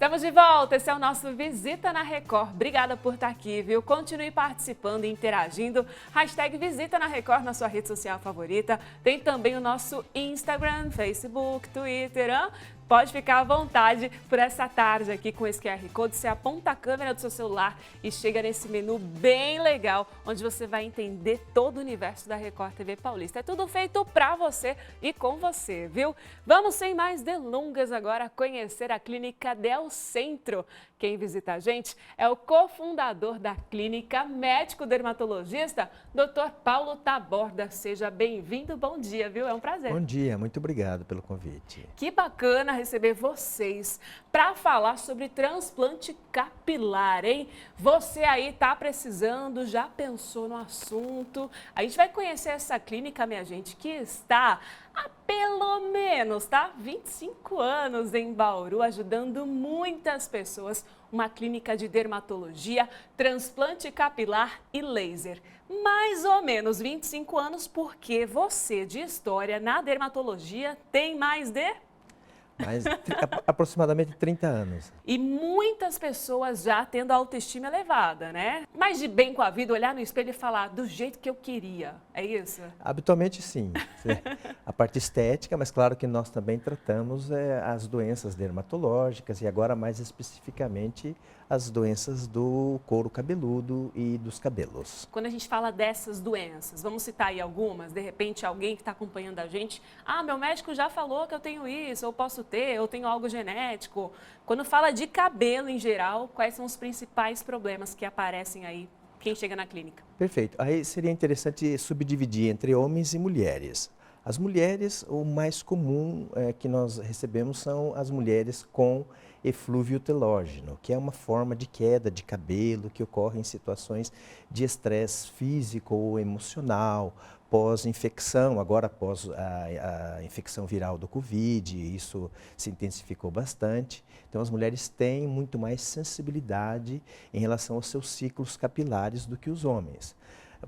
Estamos de volta, esse é o nosso Visita na Record. Obrigada por estar aqui, viu? Continue participando e interagindo. Hashtag Visita na Record na sua rede social favorita. Tem também o nosso Instagram, Facebook, Twitter. Pode ficar à vontade por essa tarde aqui com esse QR Code. Você aponta a câmera do seu celular e chega nesse menu bem legal, onde você vai entender todo o universo da Record TV Paulista. É tudo feito pra você e com você, viu? Vamos sem mais delongas agora conhecer a Clínica Del Centro. Quem visita a gente é o cofundador da clínica, médico dermatologista, Dr. Paulo Taborda. Seja bem-vindo, bom dia, viu? É um prazer. Bom dia, muito obrigado pelo convite. Que bacana receber vocês para falar sobre transplante capilar, hein? Você aí tá precisando, já pensou no assunto? A gente vai conhecer essa clínica, minha gente, que está há pelo menos, 25 anos em Bauru, ajudando muitas pessoas. Uma clínica de dermatologia, transplante capilar e laser. Mais ou menos 25 anos, porque você de história na dermatologia tem mais de... Aproximadamente 30 anos. E muitas pessoas já tendo a autoestima elevada, né? Mas de bem com a vida, olhar no espelho e falar do jeito que eu queria, é isso? Habitualmente sim. A parte estética, mas claro que nós também tratamos as doenças dermatológicas e agora mais especificamente as doenças do couro cabeludo e dos cabelos. Quando a gente fala dessas doenças, vamos citar aí algumas, de repente alguém que está acompanhando a gente, meu médico já falou que eu tenho isso, eu posso ter, eu tenho algo genético. Quando fala de cabelo em geral, quais são os principais problemas que aparecem aí, quem chega na clínica? Perfeito. Aí seria interessante subdividir entre homens e mulheres. As mulheres, o mais comum que nós recebemos são as mulheres com eflúvio telógeno, que é uma forma de queda de cabelo que ocorre em situações de estresse físico ou emocional, pós-infecção, agora após a infecção viral do Covid, isso se intensificou bastante. Então as mulheres têm muito mais sensibilidade em relação aos seus ciclos capilares do que os homens.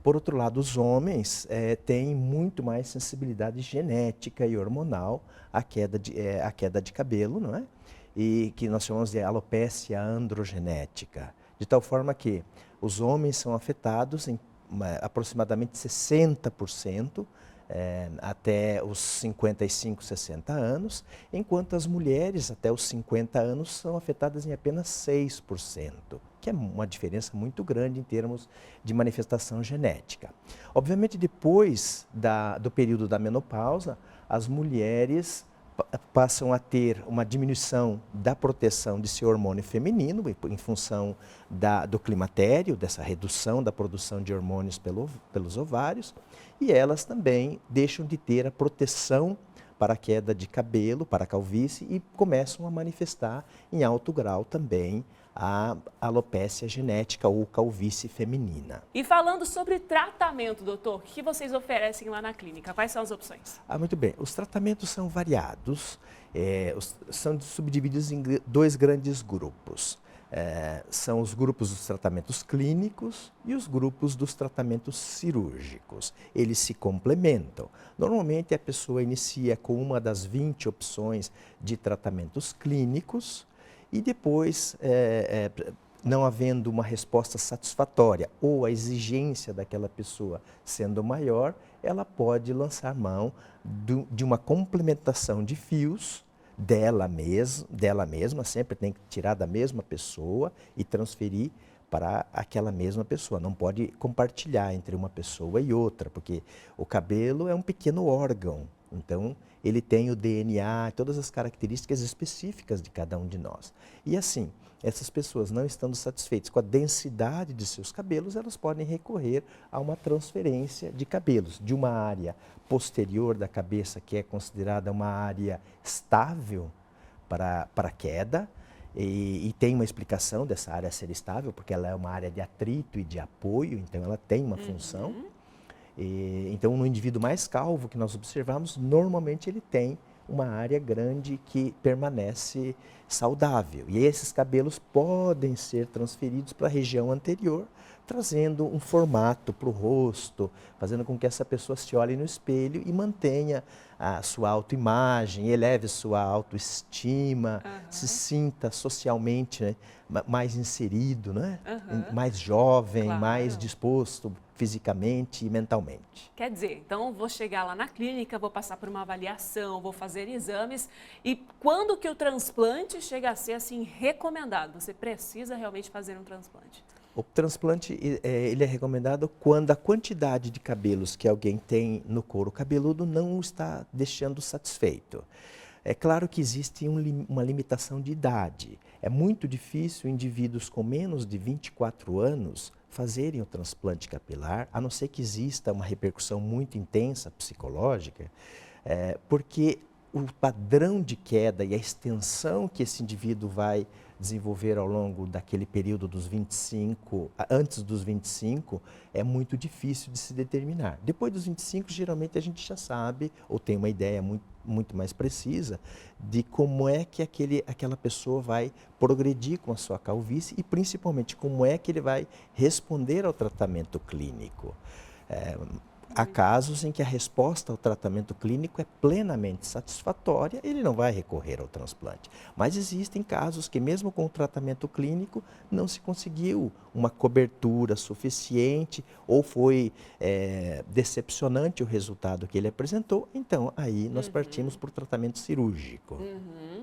Por outro lado, os homens têm muito mais sensibilidade genética e hormonal à queda de cabelo, não é? E que nós chamamos de alopécia androgenética, de tal forma que os homens são afetados em aproximadamente 60% até os 55, 60 anos, enquanto as mulheres até os 50 anos são afetadas em apenas 6%, que é uma diferença muito grande em termos de manifestação genética. Obviamente, depois do período da menopausa, as mulheres passam a ter uma diminuição da proteção de seu hormônio feminino em função do climatério, dessa redução da produção de hormônios pelos ovários, e elas também deixam de ter a proteção para a queda de cabelo, para a calvície, e começam a manifestar em alto grau também a alopécia genética ou calvície feminina. E falando sobre tratamento, doutor, o que vocês oferecem lá na clínica? Quais são as opções? Muito bem. Os tratamentos são variados, são subdivididos em dois grandes grupos. São os grupos dos tratamentos clínicos e os grupos dos tratamentos cirúrgicos. Eles se complementam. Normalmente a pessoa inicia com uma das 20 opções de tratamentos clínicos e depois, não havendo uma resposta satisfatória ou a exigência daquela pessoa sendo maior, ela pode lançar mão de uma complementação de fios dela mesma, sempre tem que tirar da mesma pessoa e transferir para aquela mesma pessoa. Não pode compartilhar entre uma pessoa e outra, porque o cabelo é um pequeno órgão, então ele tem o DNA, todas as características específicas de cada um de nós. E assim, essas pessoas não estando satisfeitas com a densidade de seus cabelos, elas podem recorrer a uma transferência de cabelos de uma área posterior da cabeça, que é considerada uma área estável para queda, e tem uma explicação dessa área ser estável, porque ela é uma área de atrito e de apoio, então ela tem uma função. Então, no indivíduo mais calvo que nós observamos, normalmente ele tem uma área grande que permanece saudável. E esses cabelos podem ser transferidos para a região anterior, trazendo um formato para o rosto, fazendo com que essa pessoa se olhe no espelho e mantenha a sua autoimagem, eleve sua autoestima, se sinta socialmente, né, mais inserido, né? Mais jovem, Claro. mais disposto fisicamente e mentalmente. Quer dizer, então vou chegar lá na clínica, vou passar por uma avaliação, vou fazer exames e quando que o transplante chega a ser assim recomendado? Você precisa realmente fazer um transplante? O transplante ele é recomendado quando a quantidade de cabelos que alguém tem no couro cabeludo não o está deixando satisfeito. É claro que existe uma limitação de idade. É muito difícil indivíduos com menos de 24 anos fazerem o transplante capilar, a não ser que exista uma repercussão muito intensa psicológica, porque o padrão de queda e a extensão que esse indivíduo vai desenvolver ao longo daquele período dos 25, antes dos 25, é muito difícil de se determinar. Depois dos 25, geralmente a gente já sabe, ou tem uma ideia muito mais precisa, de como é que aquela pessoa vai progredir com a sua calvície e principalmente como é que ele vai responder ao tratamento clínico. Há casos em que a resposta ao tratamento clínico é plenamente satisfatória, ele não vai recorrer ao transplante. Mas existem casos que mesmo com o tratamento clínico não se conseguiu uma cobertura suficiente ou foi decepcionante o resultado que ele apresentou, então aí nós partimos para o tratamento cirúrgico.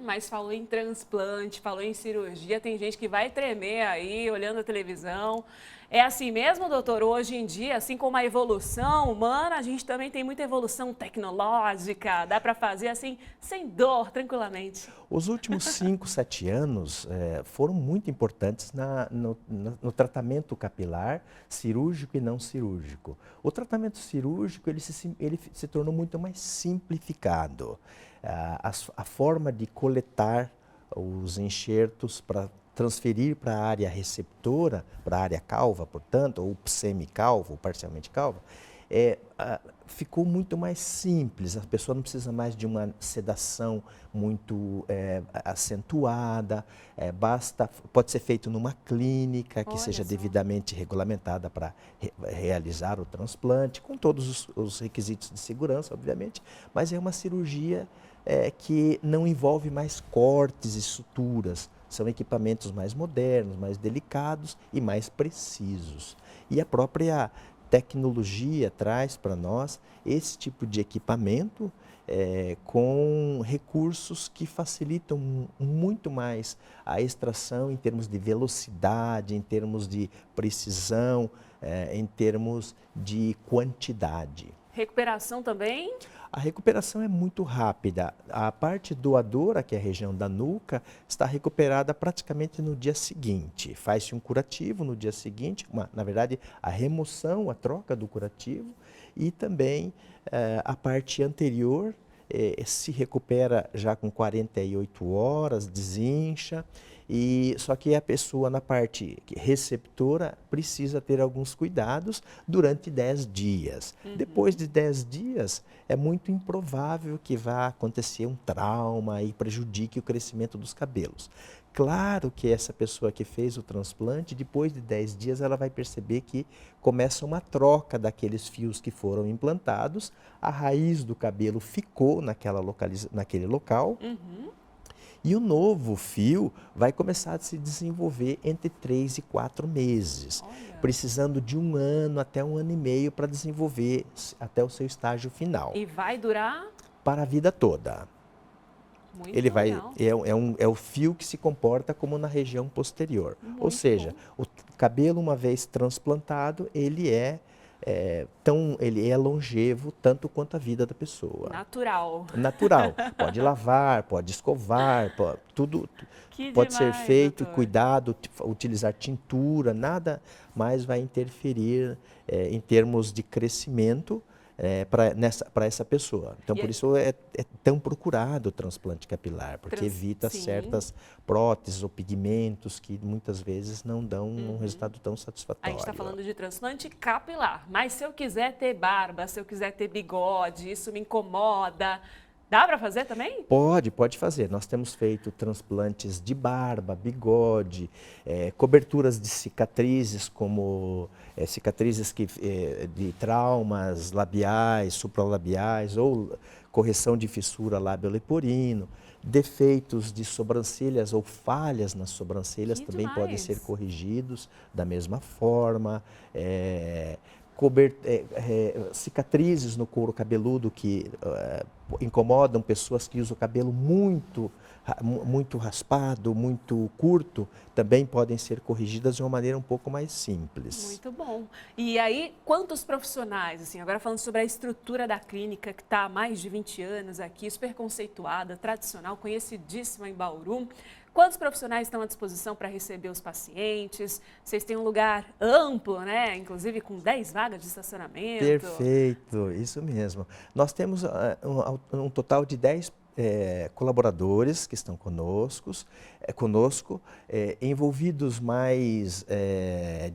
Mas falou em transplante, falou em cirurgia, tem gente que vai tremer aí olhando a televisão. É assim mesmo, doutor? Hoje em dia, assim como a evolução humana, a gente também tem muita evolução tecnológica. Dá para fazer assim, sem dor, tranquilamente. Os últimos 5, 7 anos foram muito importantes no tratamento capilar, cirúrgico e não cirúrgico. O tratamento cirúrgico ele se tornou muito mais simplificado. A forma de coletar os enxertos para transferir para a área receptora, para a área calva, portanto, ou semicalva, ou parcialmente calva, ficou muito mais simples. A pessoa não precisa mais de uma sedação muito acentuada, pode ser feito numa clínica que seja devidamente regulamentada para realizar o transplante, com todos os requisitos de segurança, obviamente, mas é uma cirurgia que não envolve mais cortes e suturas. São equipamentos mais modernos, mais delicados e mais precisos. E a própria tecnologia traz para nós esse tipo de equipamento com recursos que facilitam muito mais a extração em termos de velocidade, em termos de precisão, em termos de quantidade. Recuperação também? A recuperação é muito rápida. A parte doadora, que é a região da nuca, está recuperada praticamente no dia seguinte. Faz-se um curativo no dia seguinte, na verdade, a remoção, a troca do curativo, e também a parte anterior se recupera já com 48 horas, desincha. Só que a pessoa na parte receptora precisa ter alguns cuidados durante 10 dias. Depois de 10 dias, é muito improvável que vá acontecer um trauma e prejudique o crescimento dos cabelos. Claro que essa pessoa que fez o transplante, depois de 10 dias, ela vai perceber que começa uma troca daqueles fios que foram implantados, a raiz do cabelo ficou naquele local. E o novo fio vai começar a se desenvolver entre 3 e 4 meses, precisando de 1 ano até 1 ano e meio para desenvolver até o seu estágio final. E vai durar? Para a vida toda. Muito Ele vai, legal. é o fio que se comporta como na região posterior. Ou seja, o cabelo, uma vez transplantado, ele é longevo tanto quanto a vida da pessoa. Natural. Natural. Pode lavar, pode escovar, tudo pode ser feito, doutor. cuidado, utilizar tintura, nada mais vai interferir em termos de crescimento para essa pessoa. Então, por isso é tão procurado o transplante capilar, porque evita certas próteses ou pigmentos que muitas vezes não dão um resultado tão satisfatório. A gente está falando de transplante capilar, mas se eu quiser ter barba, se eu quiser ter bigode, isso me incomoda, dá para fazer também? Pode fazer. Nós temos feito transplantes de barba, bigode, coberturas de cicatrizes, como cicatrizes de traumas labiais, supralabiais, ou correção de fissura lábio-leporino, defeitos de sobrancelhas ou falhas nas sobrancelhas Que também podem ser demais. corrigidos da mesma forma. Cicatrizes no couro cabeludo que incomodam pessoas que usam o cabelo muito raspado, muito curto, também podem ser corrigidas de uma maneira um pouco mais simples. Muito bom. E aí, quantos profissionais, assim, agora falando sobre a estrutura da clínica, que está há mais de 20 anos aqui, super conceituada, tradicional, conhecidíssima em Bauru, quantos profissionais estão à disposição para receber os pacientes? Vocês têm um lugar amplo, né? Inclusive com 10 vagas de estacionamento. Perfeito, isso mesmo. Nós temos um total de 10 colaboradores que estão conosco, envolvidos mais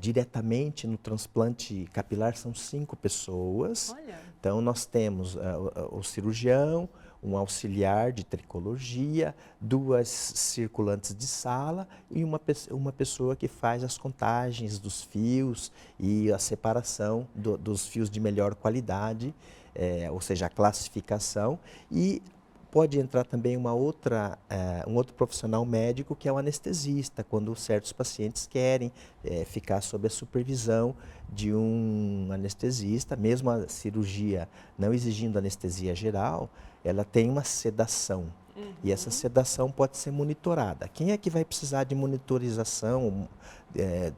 diretamente no transplante capilar, são 5 pessoas. Olha. Então, nós temos o cirurgião, um auxiliar de tricologia, 2 circulantes de sala e uma pessoa que faz as contagens dos fios e a separação dos fios de melhor qualidade, ou seja, a classificação. E pode entrar também um outro profissional médico, que é o anestesista, quando certos pacientes querem ficar sob a supervisão de um anestesista, mesmo a cirurgia não exigindo anestesia geral, ela tem uma sedação. E essa sedação pode ser monitorada. Quem é que vai precisar de monitorização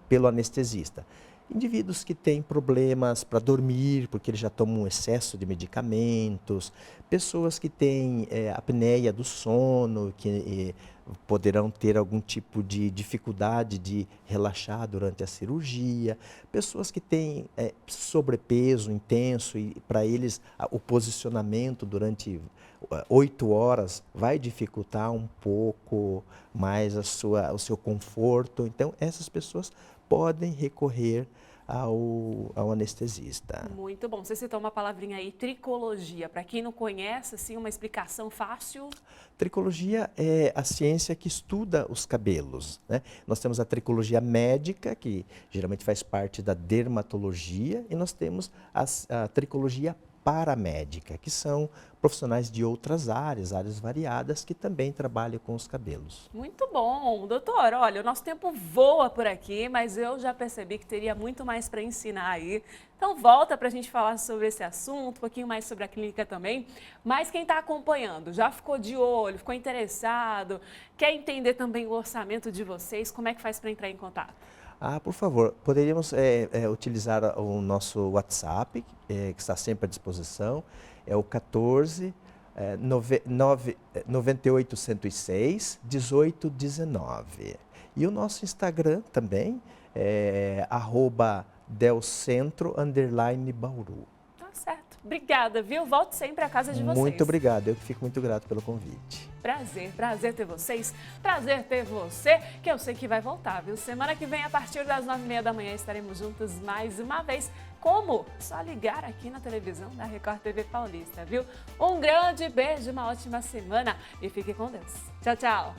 pelo anestesista? Indivíduos que têm problemas para dormir, porque eles já tomam um excesso de medicamentos, pessoas que têm apneia do sono, que poderão ter algum tipo de dificuldade de relaxar durante a cirurgia, pessoas que têm sobrepeso intenso e para eles o posicionamento durante 8 horas vai dificultar um pouco mais o seu conforto. Então, essas pessoas podem recorrer ao anestesista. Muito bom. Você citou uma palavrinha aí, tricologia. Para quem não conhece, assim, uma explicação fácil. Tricologia é a ciência que estuda os cabelos, né? Nós temos a tricologia médica, que geralmente faz parte da dermatologia, e nós temos a tricologia paramédica, que são profissionais de outras áreas variadas, que também trabalham com os cabelos. Muito bom. Doutor, olha, o nosso tempo voa por aqui, mas eu já percebi que teria muito mais para ensinar aí. Então volta para a gente falar sobre esse assunto, um pouquinho mais sobre a clínica também. Mas quem está acompanhando, já ficou de olho, ficou interessado, quer entender também o orçamento de vocês, como é que faz para entrar em contato? Por favor, poderíamos utilizar o nosso WhatsApp, que está sempre à disposição, é o 14 98 106 18 19. E o nosso Instagram também é @delcentro_Bauru. Tá certo. Obrigada, viu? Volto sempre à casa de vocês. Muito obrigado, eu que fico muito grato pelo convite. Prazer ter vocês, prazer ter você, que eu sei que vai voltar, viu? Semana que vem, a partir das 9h30 da manhã, estaremos juntos mais uma vez. Como? Só ligar aqui na televisão da Record TV Paulista, viu? Um grande beijo, uma ótima semana e fique com Deus. Tchau, tchau!